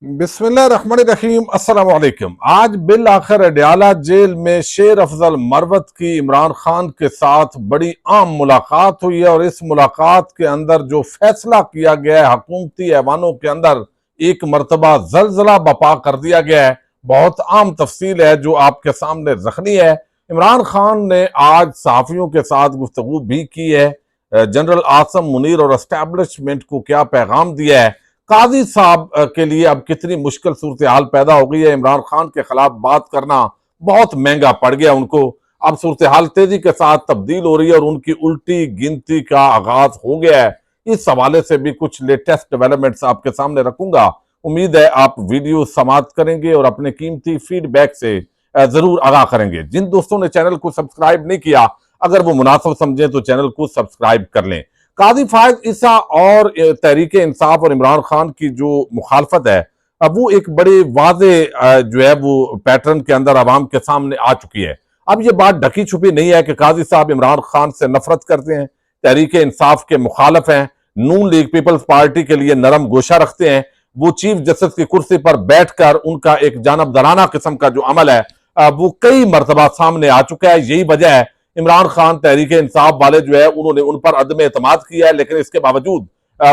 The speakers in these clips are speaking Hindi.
बिस्मिल्लाहिर्रहमानिर्रहीम। अस्सलाम वालेकुम। आज बिल आखिर अडयाला जेल में शेर अफजल मरवत की इमरान खान के साथ बड़ी आम मुलाकात हुई है और इस मुलाकात के अंदर जो फैसला किया गया है, हुकूमती ऐवानों के अंदर एक मरतबा जलजला बपा कर दिया गया है। बहुत आम तफसील है जो आपके सामने रखनी है। इमरान खान ने आज सहाफियों के साथ गुफ्तगू भी की है। जनरल आसम मुनीर और एस्टैब्लिशमेंट को क्या पैगाम दिया है। काजी साहब के लिए अब कितनी मुश्किल सूरत हाल पैदा हो गई है। इमरान खान के खिलाफ बात करना बहुत महंगा पड़ गया उनको। अब सूरत हाल तेजी के साथ तब्दील हो रही है और उनकी उल्टी गिनती का आगाज हो गया है। इस हवाले से भी कुछ लेटेस्ट डेवलपमेंट्स आपके सामने रखूंगा। उम्मीद है आप वीडियो समाप्त करेंगे और अपने कीमती फीडबैक से जरूर आगाह करेंगे। जिन दोस्तों ने चैनल को सब्सक्राइब नहीं किया, अगर वो मुनासिब समझे तो चैनल को सब्सक्राइब कर लें। काजी फायद ईसा और तहरीक इंसाफ और इमरान खान की जो मुखालफत है, अब वो एक बड़े वाजे जो है वो पैटर्न के अंदर आवाम के सामने आ चुकी है। अब ये बात ढकी छुपी नहीं है कि काजी साहब इमरान खान से नफरत करते हैं, तहरीक इंसाफ के मुखालफ हैं, नून लीग पीपल्स पार्टी के लिए नरम गोशा रखते हैं। वो चीफ जस्टिस की कुर्सी पर बैठकर उनका एक जानबदाराना किस्म का जो अमल है वो कई मरतबा सामने आ चुका है। यही वजह है इमरान खान तहरीक इंसाफ वाले जो है उन्होंने उन पर अदम एतमाद किया है, लेकिन इसके बावजूद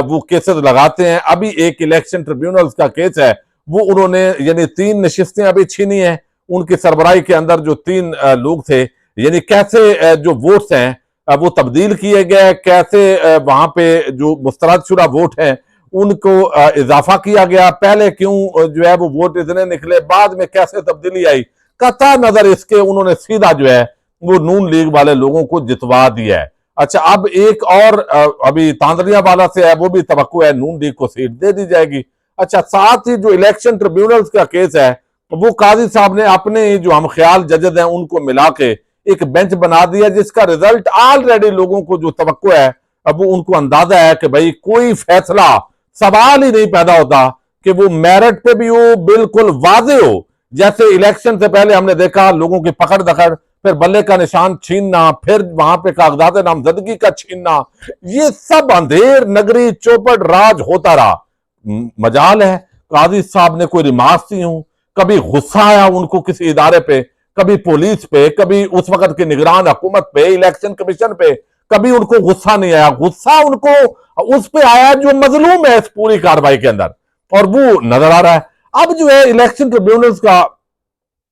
वो केसेस लगाते हैं। अभी एक इलेक्शन ट्रिब्यूनल का केस है, वो उन्होंने यानी 3 नशिस्तें अभी छीनी है उनकी सरबराही के अंदर जो 3 लोग थे। यानी कैसे जो वोट्स हैं वो तब्दील किए गए, कैसे वहां पे जो मुस्तरदशुदा वोट हैं उनको इजाफा किया गया, पहले क्यों जो है वो वोट इतने निकले, बाद में कैसे तब्दीली आई। कता नजर इसके उन्होंने सीधा जो है वो नून लीग वाले लोगों को जितवा दिया है। अच्छा, अब एक और अभी तांदरिया वाला से है, वो भी तवक्को है नून लीग को सीट दे दी जाएगी। अच्छा, साथ ही जो इलेक्शन ट्रिब्यूनल्स का केस है वो काजी साहब ने अपने ही जो हम ख्याल जजेस हैं उनको मिला के एक बेंच बना दिया, जिसका रिजल्ट ऑलरेडी लोगों को जो तवक्को है अब वो उनको अंदाजा है कि भाई कोई फैसला सवाल ही नहीं पैदा होता कि वो मेरिट पे भी हो, बिल्कुल वाजे हो। जैसे इलेक्शन से पहले हमने देखा लोगों की पकड़ दखड़, फिर बल्ले का निशान छीनना, फिर वहां पे कागजात नामजदगी का छीनना, ये सब अंधेर नगरी चौपट राज होता रहा। मजाल है काजी साहब ने कोई रिमार्क्स नहीं हूं, कभी गुस्सा आया उनको किसी इदारे पे, कभी पुलिस पे, कभी उस वक्त की निगरान हुकूमत पे, इलेक्शन कमीशन पे, कभी उनको गुस्सा नहीं आया। गुस्सा उनको उस पे आया जो मजलूम है इस पूरी कार्रवाई के अंदर, और वो नजर आ रहा है। अब जो है इलेक्शन ट्रिब्यूनल्स का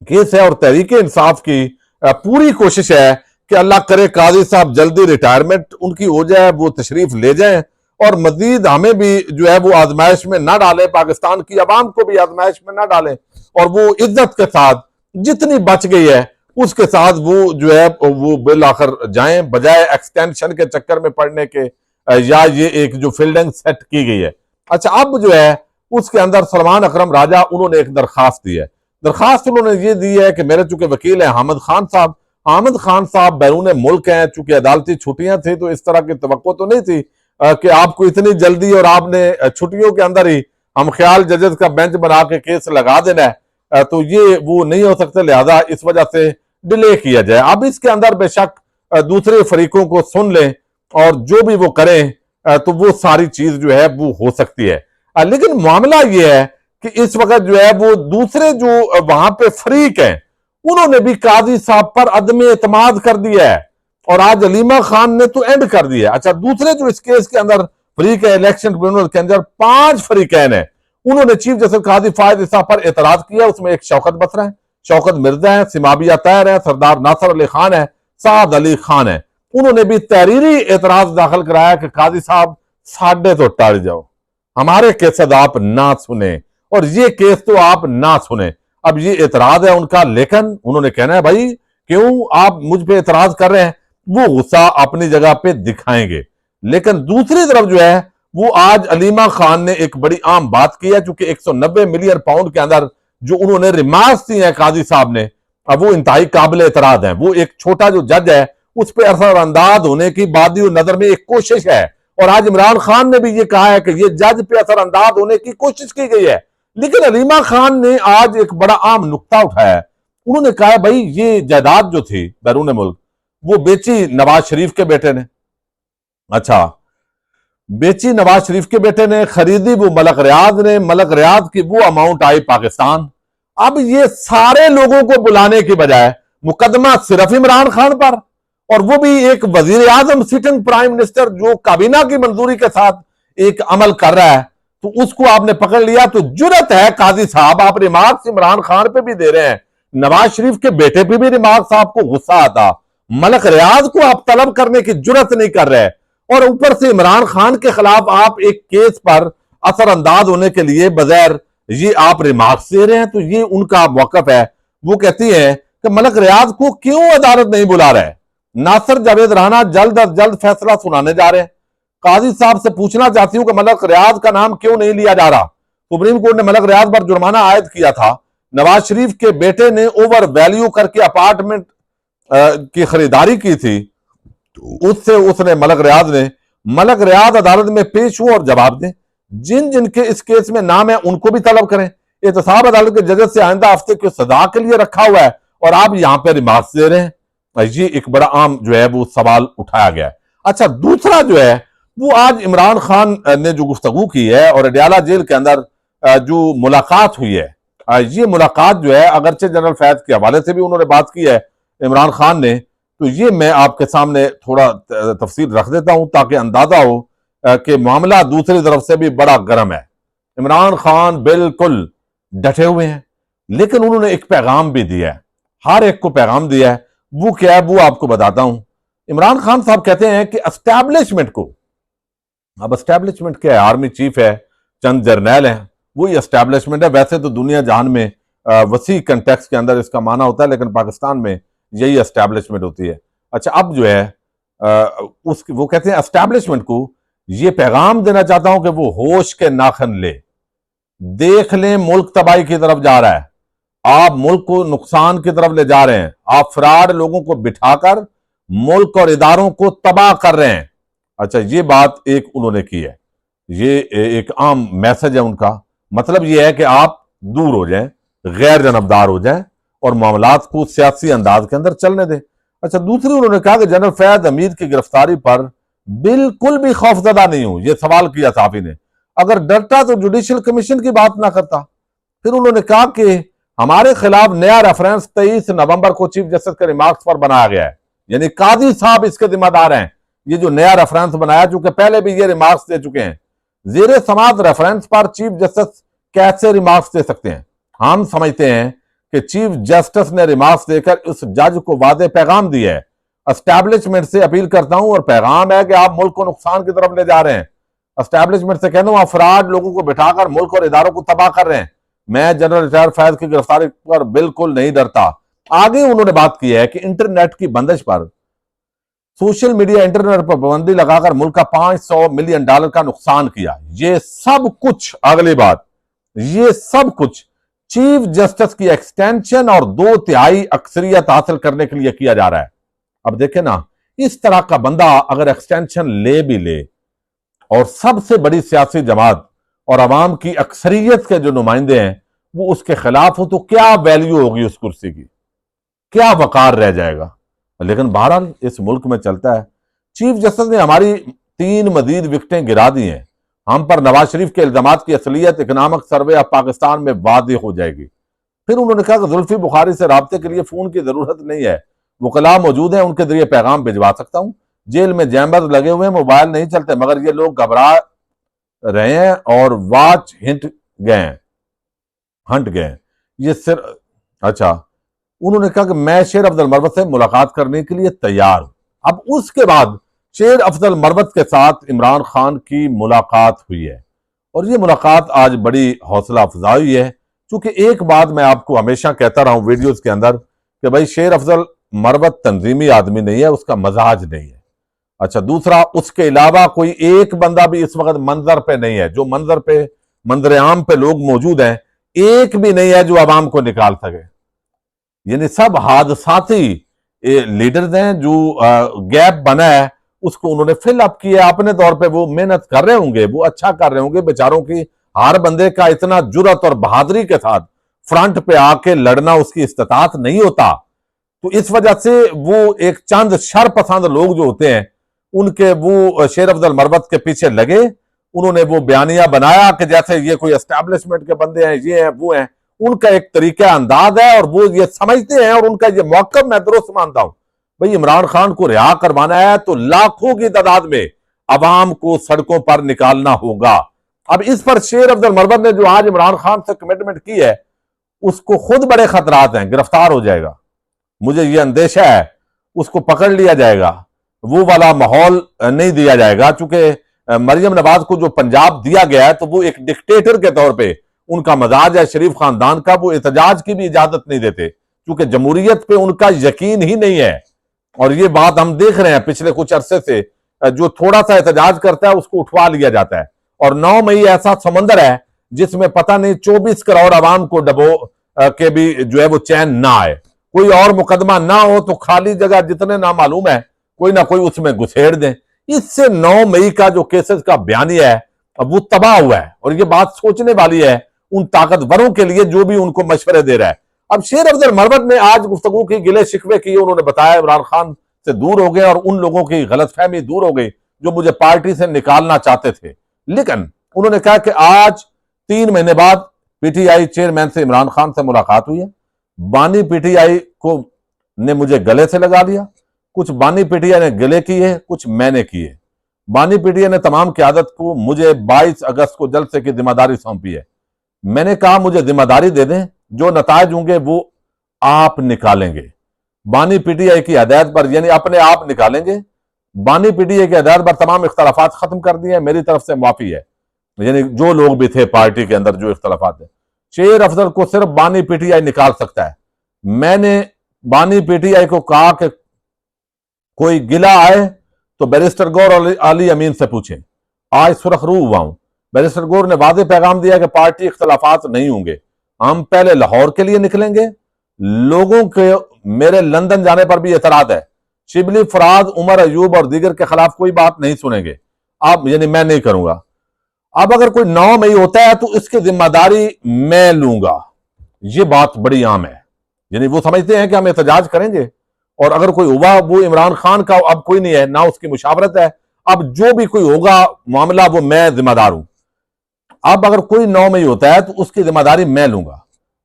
केस है और तहरीक इंसाफ की पूरी कोशिश है कि अल्लाह करे काजी साहब जल्दी रिटायरमेंट उनकी हो जाए, वो तशरीफ ले जाएं और मजीद हमें भी जो है वो आजमाइश में ना डालें, पाकिस्तान की आवाम को भी आजमाइश में ना डालें, और वो इज्जत के साथ जितनी बच गई है उसके साथ वो जो है वो बिल आखिर जाएं, बजाय एक्सटेंशन के चक्कर में पड़ने के या ये एक जो फील्डिंग सेट की गई है। अच्छा, अब जो है उसके अंदर सलमान अकरम राजा उन्होंने एक दरखास्त दी है। दरखास्त उन्होंने ये दी है कि मेरे चूंकि वकील हैं हामिद खान साहब बैरून मुल्क हैं, चूंकि अदालती छुट्टियां थी तो इस तरह की तवक्को तो नहीं थी कि आपको इतनी जल्दी और आपने छुट्टियों के अंदर ही हम ख्याल जजेस का बेंच बना के केस लगा देना है, तो ये वो नहीं हो सकते, लिहाजा इस वजह से डिले किया जाए। अब इसके अंदर बेशक दूसरे फरीकों को सुन लें और जो भी वो करें तो वो सारी चीज जो है वो हो सकती है। लेकिन मामला ये है कि इस वक्त जो है वो दूसरे जो वहां पे फरीक हैं उन्होंने भी काजी साहब पर अदम एतमाद कर दिया है और आज अलीमा खान ने तो एंड कर दिया। अच्छा, दूसरे जो इस केस के अंदर फरीक है इलेक्शन ट्रिब्यूनल के अंदर 5 फरीकैन है, उन्होंने चीफ जस्टिस काजी फायद ईसा पर एतराज किया। उसमें एक शौकत बसरा है, शौकत मिर्जा है, सिमाबिया तैर है, सरदार नासर अली खान है, साद अली खान है। उन्होंने भी तहरीरी एतराज दाखिल कराया कि काजी साहब साढ़े तो टल जाओ, हमारे केसेस आप ना सुने और ये केस तो आप ना सुने। अब ये एतराज है उनका, लेकिन उन्होंने कहना है भाई क्यों आप मुझ पे एतराज कर रहे हैं, वो गुस्सा अपनी जगह पे दिखाएंगे। लेकिन दूसरी तरफ जो है वो आज अलीमा खान ने एक बड़ी आम बात की है, चूंकि 190 मिलियन पाउंड के अंदर जो उन्होंने रिमार्क्स दी है काजी साहब ने, अब वो इंतहाई काबिल एतराज है। वो एक छोटा जो जज है उस पर असरअंदाज होने की बादी नजर में एक कोशिश है, और आज इमरान खान ने भी ये कहा है कि ये जज पे असरअंदाज होने की कोशिश की गई है। लेकिन अलीमा खान ने आज एक बड़ा आम नुक्ता उठाया। उन्होंने कहा भाई ये जायदाद जो थी बैरून मुल्क वो बेची नवाज शरीफ के बेटे ने। अच्छा, बेची नवाज शरीफ के बेटे ने, खरीदी वो मलक रियाज ने, मलक रियाज की वो अमाउंट आई पाकिस्तान। अब ये सारे लोगों को बुलाने की बजाय मुकदमा सिर्फ इमरान खान पर, और वो भी एक वजीर आजम सिटिंग प्राइम मिनिस्टर जो काबीना की मंजूरी के साथ एक अमल कर रहा है, तो उसको आपने पकड़ लिया। तो जुर्रत है काजी साहब, आप रिमार्क्स इमरान खान पे भी दे रहे हैं, नवाज शरीफ के बेटे पे भी रिमार्क्स, आपको गुस्सा आता, मलक रियाज को आप तलब करने की जुर्रत नहीं कर रहे, और ऊपर से इमरान खान के खिलाफ आप एक केस पर असरअंदाज होने के लिए बगैर ये आप रिमार्क्स दे रहे हैं। तो ये उनका मौकफ है। वो कहती है कि मलक रियाज को क्यों अदालत नहीं बुला रहे। नासिर जावेद राना जल्द अज जल्द फैसला सुनाने जा रहे हैं। काजी साहब से पूछना चाहती हूं कि मलक रियाज का नाम क्यों नहीं लिया जा रहा। सुप्रीम कोर्ट ने मलक रियाज पर जुर्माना आयद किया था। नवाज शरीफ के बेटे ने ओवर वैल्यू करके अपार्टमेंट की खरीदारी की थी, तो उससे उसने मलक रियाज अदालत में पेश हुए और जवाब दें। जिन जिनके इस केस में नाम है उनको भी तलब करें। एहतसाब अदालत के जज से आइंदा हफ्ते की सजा के लिए रखा हुआ है और आप यहां पर रिमार्क्स दे रहे हैं। ये एक बड़ा आम जो है वो सवाल उठाया गया है। अच्छा, दूसरा जो है वो आज इमरान खान ने जो गुफ्तगू की है और अडयाला जेल के अंदर जो मुलाकात हुई है, ये मुलाकात जो है अगरचे जनरल फैज के हवाले से भी उन्होंने बात की है इमरान खान ने, तो ये मैं आपके सामने थोड़ा तफसील रख देता हूं ताकि अंदाजा हो कि मामला दूसरी तरफ से भी बड़ा गर्म है। इमरान खान बिल्कुल डटे हुए हैं, लेकिन उन्होंने एक पैगाम भी दिया है, हर एक को पैगाम दिया है। वो क्या है वो आपको बताता हूं। इमरान खान साहब कहते हैं कि एस्टैब्लिशमेंट को, अब एस्टैब्लिशमेंट क्या है, आर्मी चीफ है, चंद जर्नैल हैं, वही एस्टैब्लिशमेंट है। वैसे तो दुनिया जहान में वसी कंटेक्स्ट के अंदर इसका माना होता है, लेकिन पाकिस्तान में यही एस्टैब्लिशमेंट होती है। अच्छा, अब जो है वो कहते हैं एस्टैब्लिशमेंट को ये पैगाम देना चाहता हूं कि वो होश के नाखन ले, देख लें मुल्क तबाही की तरफ जा रहा है, आप मुल्क को नुकसान की तरफ ले जा रहे हैं, आप फ्रॉड लोगों को बिठाकर मुल्क और इदारों को तबाह कर रहे हैं। अच्छा, ये बात एक उन्होंने की है, ये एक आम मैसेज है उनका। मतलब ये है कि आप दूर हो जाएं, गैर जनबदार हो जाएं और मामलात को सियासी अंदाज के अंदर चलने दें। अच्छा, दूसरी उन्होंने कहा कि जनरल फैज हमीद की गिरफ्तारी पर बिल्कुल भी खौफजदा नहीं हूं। यह सवाल किया साहबी ने, अगर डरता तो जुडिशियल कमीशन की बात ना करता। फिर उन्होंने कहा कि हमारे खिलाफ नया रेफरेंस 23 नवंबर को चीफ जस्टिस के रिमार्क्स पर बनाया गया है, यानी काजी साहब इसके जिम्मेदार हैं। ये जो नया रेफरेंस बनाया, चूंकि पहले भी ये रिमार्क्स दे चुके हैं, जेर समात रेफरेंस पर चीफ जस्टिस कैसे रिमार्क्स दे सकते हैं। हम समझते हैं कि चीफ जस्टिस ने रिमार्क्स देकर उस जज को वादे पैगाम दिया है। एस्टैब्लिशमेंट से अपील करता हूं और पैगाम है कि आप मुल्क को नुकसान की तरफ ले जा रहे हैं। एस्टैब्लिशमेंट से कहता हूं आप फ्रॉड लोगों को बिठाकर मुल्क और इदारों को तबाह कर रहे हैं। मैं जनरल रिटायर फैज की गिरफ्तारी पर बिल्कुल नहीं डरता। आगे उन्होंने बात की है कि इंटरनेट की बंदिश पर, सोशल मीडिया इंटरनेट पर पाबंदी लगाकर मुल्क का $500 मिलियन का नुकसान किया। ये सब कुछ, अगली बात, ये सब कुछ चीफ जस्टिस की एक्सटेंशन और 2/3 अक्सरियत हासिल करने के लिए किया जा रहा है। अब देखें ना, इस तरह का बंदा अगर एक्सटेंशन ले भी ले और सबसे बड़ी सियासी जमात और अवाम की अक्सरियत के जो नुमाइंदे हैं वो उसके खिलाफ हो, तो क्या वैल्यू होगी उस कुर्सी की, क्या वकार रह जाएगा। लेकिन बहरहाल इस मुल्क में चलता है। चीफ जस्टिस ने हमारी 3 मजीद विकेटें गिरा दी हैं। हम पर नवाज शरीफ के इल्जामात की असलियत इकनॉमिक सर्वे ऑफ पाकिस्तान में वाज़ेह हो जाएगी। फिर उन्होंने कहा कि जुल्फी बुखारी से राब्ते के लिए फोन की जरूरत नहीं है, वकला मौजूद हैं, उनके जरिए पैगाम भिजवा सकता हूं। जेल में जैमर्स लगे हुए हैं, मोबाइल नहीं चलते, मगर ये लोग घबरा रहे हैं और वॉच हंट गए। ये सिर्फ, अच्छा, उन्होंने कहा कि मैं शेर अफजल मरवत से मुलाकात करने के लिए तैयार हूं। अब उसके बाद शेर अफजल मरवत के साथ इमरान खान की मुलाकात हुई है और ये मुलाकात आज बड़ी हौसला अफजाई है। क्योंकि एक बात मैं आपको हमेशा कहता रहा हूं वीडियोस के अंदर कि भाई शेर अफजल मरवत तंजीमी आदमी नहीं है, उसका मजाज नहीं है। अच्छा, दूसरा, उसके अलावा कोई एक बंदा भी इस वक्त मंजर पे नहीं है, जो मंजर आम पे लोग मौजूद हैं, एक भी नहीं है जो आवाम को निकाल सके। यानी सब हादसाती लीडर्स हैं। जो गैप बना है उसको उन्होंने फिल अप किया अपने तौर पे। वो मेहनत कर रहे होंगे, वो अच्छा कर रहे होंगे बेचारों की। हर बंदे का इतना जुर्रत और बहादुरी के साथ फ्रंट पे आके लड़ना उसकी इस्तात नहीं होता। तो इस वजह से वो एक चंद शरपसंद लोग जो होते हैं उनके वो शेर अफजल मरवत के पीछे लगे, उन्होंने वो बयानिया बनाया कि जैसे ये कोई एस्टैब्लिशमेंट के बंदे हैं, ये हैं वो हैं। उनका एक तरीका अंदाज है और वो ये समझते हैं, और उनका ये मौकफ मैं दुरुस्त मानता हूं। भाई इमरान खान को रिहा करवाना है तो लाखों की तादाद में अवाम को सड़कों पर निकालना होगा। अब इस पर शेर अफजल मरवत ने जो आज इमरान खान से कमिटमेंट की है, उसको खुद बड़े खतरात हैं, गिरफ्तार हो जाएगा, मुझे ये अंदेशा है, उसको पकड़ लिया जाएगा, वो वाला माहौल नहीं दिया जाएगा। चूंकि मरियम नवाज को जो पंजाब दिया गया है तो वो एक डिक्टेटर के तौर पे उनका मजाज है शरीफ खानदान का, वो एहतजाज की भी इजाजत नहीं देते, क्योंकि जमहूरियत पे उनका यकीन ही नहीं है। और ये बात हम देख रहे हैं पिछले कुछ अरसे से, जो थोड़ा सा एहतजाज करता है उसको उठवा लिया जाता है। और 9 मई ऐसा समंदर है जिसमें पता नहीं 24 करोड़ आवाम को डबो के भी जो है वो चैन ना आए। कोई और मुकदमा ना हो तो खाली जगह जितने ना मालूम है कोई ना कोई उसमें घुसेड़ दें। इससे 9 मई का जो केसेस का बयानिया है अब वो तबाह हुआ है, और ये बात सोचने वाली है उन ताकतवरों के लिए जो भी उनको मशवरे दे रहा है। अब शेर अफजल मरवत ने आज गुफ्तगू की, गिले शिकवे किए, उन्होंने बताया इमरान खान से दूर हो गए और उन लोगों की गलतफहमी दूर हो गई जो मुझे पार्टी से निकालना चाहते थे। लेकिन उन्होंने कहा कि आज 3 महीने बाद पीटीआई चेयरमैन से इमरान खान से मुलाकात हुई है। बानी पीटीआई को ने मुझे गले से लगा दिया, कुछ बानी पीटीआई ने गले किए, कुछ मैंने किए। बानी पीटीआई ने तमाम क़यादत को मुझे 22 अगस्त को जलसे की जिम्मेदारी सौंपी है। मैंने कहा मुझे जिम्मेदारी दे दें, जो नतायज होंगे वो आप निकालेंगे। बानी पीटीआई की हदायत पर, यानी अपने आप निकालेंगे। बानी पीटीआई की हदायत पर तमाम इख्तलाफात खत्म कर दिए, मेरी तरफ से माफी है, यानी जो लोग भी थे पार्टी के अंदर जो इख्तलाफात है। शेर अफजल को सिर्फ बानी पीटीआई निकाल सकता है। मैंने बानी पीटीआई को कहा कि कोई गिला आए तो बैरिस्टर गौर अली अमीन से पूछें। आज सुरखरू हुआ हूं। बैरिस्टर गौर ने वादे पैगाम दिया कि पार्टी इख्तलाफात नहीं होंगे, हम पहले लाहौर के लिए निकलेंगे। लोगों के मेरे लंदन जाने पर भी एतराज है, शिबली, फराज, उमर अयूब और दीगर के खिलाफ कोई बात नहीं सुनेंगे, अब यानी मैं नहीं करूंगा। अब अगर कोई 9 मई होता है तो इसकी जिम्मेदारी मैं लूंगा। ये बात बड़ी आम है, यानी वो समझते हैं कि हम एहतजाज करेंगे, और अगर कोई हुआ वो इमरान खान का अब कोई नहीं है, ना उसकी मुशावरत है, अब जो भी कोई होगा मामला वो मैं जिम्मेदार हूं। अब अगर कोई 9 मई होता है तो उसकी जिम्मेदारी मैं लूंगा।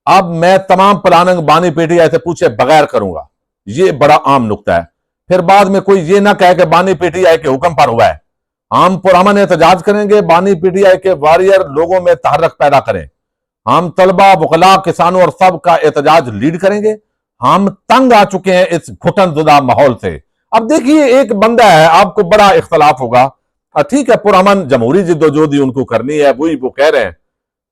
अब मैं तमाम प्लानिंग बानी पीटीआई से पूछे बगैर करूंगा, ये बड़ा आम नुक्ता है। फिर बाद में कोई ये ना कहे कि बानी पीटीआई के हुक्म पर हुआ है। हम पुरअमन एहतजाज करेंगे, बानी पीटीआई के वॉरियर लोगों में तहर्रक पैदा करें। हम तलबा, वकला, किसानों और सब का एहतजाज लीड करेंगे। हम तंग आ चुके हैं इस घुटनजुदा माहौल से। अब देखिए, एक बंदा है, आपको बड़ा इख्तलाफ होगा, ठीक है, पुरअमन जमहूरी जिद्दोजहद उनको करनी है, वही वो कह रहे हैं,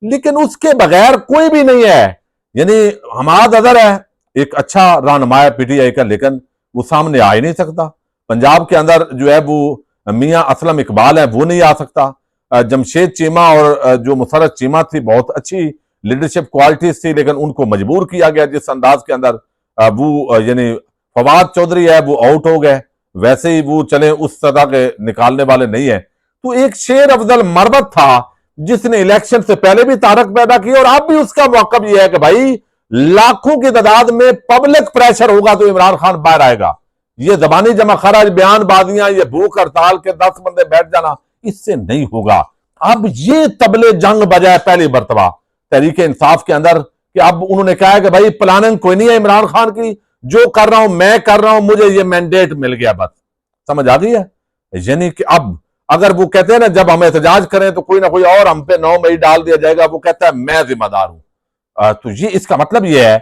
लेकिन उसके बगैर कोई भी नहीं है। यानी हमाद अजहर है एक अच्छा रहनुमा पीटीआई का, लेकिन वो सामने आ ही नहीं सकता। पंजाब के अंदर जो है वो मियां असलम इकबाल है, वो नहीं आ सकता। जमशेद चीमा और जो मुसरत चीमा थी, बहुत अच्छी लीडरशिप क्वालिटीज थी, लेकिन उनको मजबूर किया गया जिस अंदाज के अंदर। वो यानी फवाद चौधरी है वो आउट हो गए, वैसे ही वो चले उस सदा के निकालने वाले नहीं है। तो एक शेर अफजल मरवत था जिसने इलेक्शन से पहले भी तारक पैदा की, और अब भी उसका मौका यह है कि भाई लाखों की तादाद में पब्लिक प्रेशर होगा तो इमरान खान बाहर आएगा। ये जबानी जमा खराज, बयानबाजियां, ये भूख हड़ताल के 10 बंदे बैठ जाना, इससे नहीं होगा। अब ये तबले जंग बजाए पहली मरतबा तहरीक इंसाफ के अंदर, कि अब उन्होंने कहा है कि भाई प्लानिंग कोई नहीं है इमरान खान की, जो कर रहा हूं मैं कर रहा हूं, मुझे ये मैंडेट मिल गया, बस। समझ आ गई है? यानी कि अब अगर वो कहते हैं ना जब हम एहतजाज करें तो कोई ना कोई और हम पे 9 मई डाल दिया जाएगा, वो कहता है मैं जिम्मेदार हूं। तो ये इसका मतलब यह है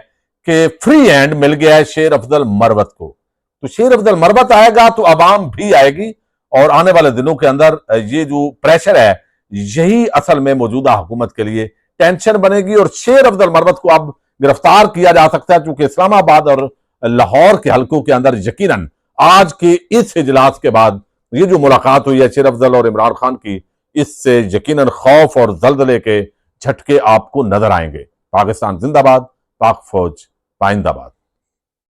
कि फ्री हैंड मिल गया है शेर अफजल मरवत को। तो शेर अफजल मरवत आएगा तो अवाम भी आएगी, और आने वाले दिनों के अंदर ये जो प्रेशर है यही असल में मौजूदा हुकूमत के लिए टेंशन बनेगी। और शेर अफजल मरवत को अब गिरफ्तार किया जा सकता है, क्योंकि इस्लामाबाद और लाहौर के हलकों के अंदर यकीनन आज के इस इजलास के बाद ये जो मुलाकात हुई है शेर अफजल और इमरान खान की, इससे यकीनन खौफ और जल्जले के झटके आपको नजर आएंगे। पाकिस्तान जिंदाबाद, पाक फौज पाइंदाबाद।